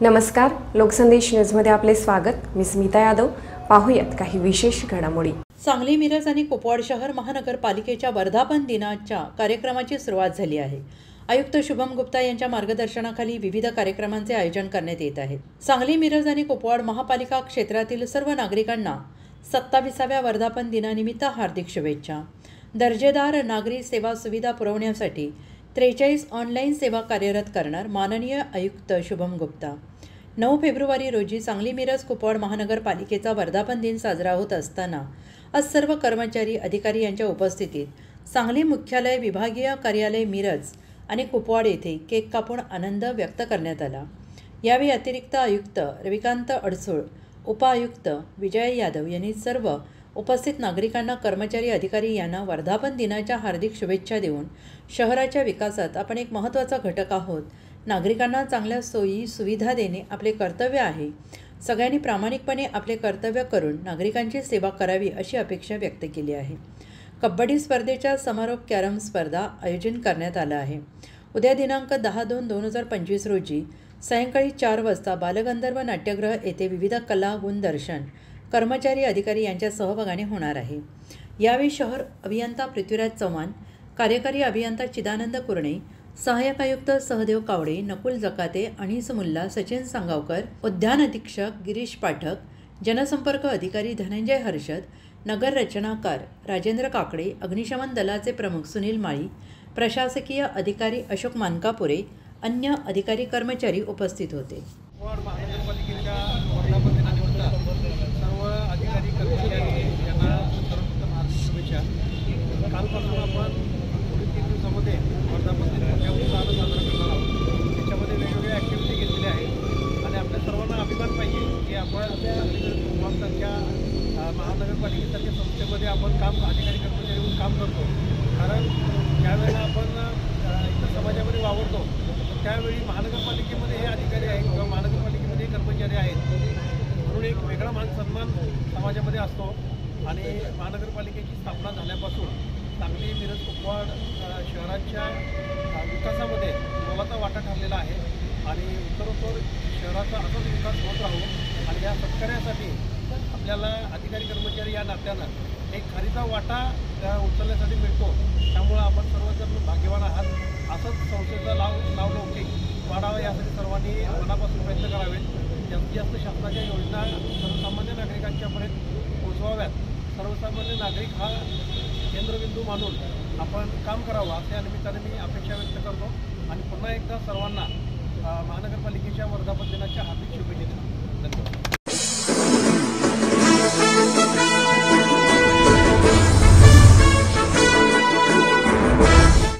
नमस्कार, लोकसंदेश न्यूजमध्ये आपले स्वागत। मी स्मिता यादव। पाहूयात काही विशेष घडामोडी। सांगली, मिरज आणि कुपवाड शहर महानगरपालिकेच्या वर्धापन दिनाच्या कार्यक्रमाची सुरुवात झाली आहे। आयुक्त शुभम गुप्ता यांच्या मार्गदर्शनाखाली विविध कार्यक्रमांचे आयोजन करण्यात येत आहे। सांगली, मिरज आणि कुपवाड महापालिका क्षेत्रातील सर्व नागरिकांना 27व्या वर्धापन दिनानिमित्त हार्दिक शुभेच्छा। दर्जेदार नागरी सेवा सुविधा पुरवण्यासाठी 43 ऑनलाईन सेवा कार्यरत करणार माननीय आयुक्त शुभम गुप्ता। 9 फेब्रुवारी रोजी सांगली, मिरज, कुपवाड महानगरपालिकेचा वर्धापन दिन साजरा होत असताना आज सर्व कर्मचारी, अधिकारी यांच्या उपस्थितीत सांगली मुख्यालय, विभागीय कार्यालय मिरज आणि कुपवाड येथे केक कापून आनंद व्यक्त करण्यात आला। यावेळी अतिरिक्त आयुक्त रविकांत अडसूळ, उपायुक्त विजय यादव यांनी सर्व उपस्थित नागरिकांना, कर्मचारी, अधिकारी यांना वर्धापन दिनाच्या हार्दिक शुभेच्छा देऊन शहराच्या विकासात आपण एक महत्त्वाचा घटक आहोत। नागरिकांना चांगल्या सोयी सुविधा देणे आपले कर्तव्य आहे। सगळ्यांनी प्रामाणिकपणे आपले कर्तव्य करून नागरिकांची सेवा करावी अशी अपेक्षा व्यक्त केली आहे। कबड्डी स्पर्धेच्या समारोप कॅरम स्पर्धा आयोजन करण्यात आला आहे। उद्या दिनांक 10/2/2025 रोजी सायंकाळी 4 वाजता बालगंधर्व नाट्यगृह येथे विविध कला गुणदर्शन कर्मचारी, अधिकारी यांच्या सहभागाने होणार आहे। यावेळी शहर अभियंता पृथ्वीराज चव्हाण, कार्यकारी अभियंता चिदानंद कुरणे, सहाय्यक आयुक्त सहदेव कावडे, नकुल जकाते, अनीस मुल्ला, सचिन सांगावकर, उद्यान अधीक्षक गिरीश पाठक, जनसंपर्क अधिकारी धनंजय हर्षद, नगर रचनाकार राजेंद्र काकडे, अग्निशमन दलाचे प्रमुख सुनील माळी, प्रशासकीय अधिकारी अशोक मानकापुरे, अन्य अधिकारी कर्मचारी उपस्थित होते। सर्व अधिकारी कर्मचारी यांना सर्वप्रथम हार्दिक शुभेच्छा। कालपासून आपण पुढील 3 दिवसामध्ये वर्धापन दिन मोठ्या उत्साहानं साजरा करणार आहोत। त्याच्यामध्ये वेगवेगळ्या ॲक्टिव्हिटी घेतलेल्या आहेत आणि आपल्या सर्वांना अभिमान पाहिजे की आपण कुपवाडसारख्या महानगरपालिकेसारख्या संस्थेमध्ये आपण अधिकारी कर्मचारी म्हणून काम करतो। कारण ज्यावेळेला आपण इतर समाजामध्ये वावरतो त्यावेळी महानगरपालिकेमध्ये हे अधिकारी आहेत किंवा महानगरपालिकेमध्ये कर्मचारी आहेत म्हणून एक वेगळा मान सन्मान समाजामध्ये असतो। आणि महानगरपालिकेची स्थापना झाल्यापासून सांगली, मिरज, कुपवाड शहराच्या विकासामध्ये मोलाचा वाटा ठरलेला आहे आणि उत्तरोत्तर शहराचा असाच विकास होत राहू आणि या सत्कार्यासाठी आपल्याला अधिकारी कर्मचारी या नात्यानं एक खारीचा वाटा उचलण्यासाठी मिळतो। त्यामुळं आपण सर्वजण भाग्यवान आहात। असंच संस्थेचा नावलौकिक वाढावा यासाठी सर्वांनी मनापासून प्रयत्न करावेत। जास्तीत जास्त शासनाच्या योजना सर्वसामान्य नागरिकांच्यापर्यंत पोहोचवाव्यात। सर्वसामान्य नागरिक हा केंद्रबिंदू मानून आपण काम करावं अशा निमित्ताने मी अपेक्षा व्यक्त करतो आणि पुन्हा एकदा सर्वांना महानगरपालिकेच्या वर्धापन दिनाच्या हार्दिक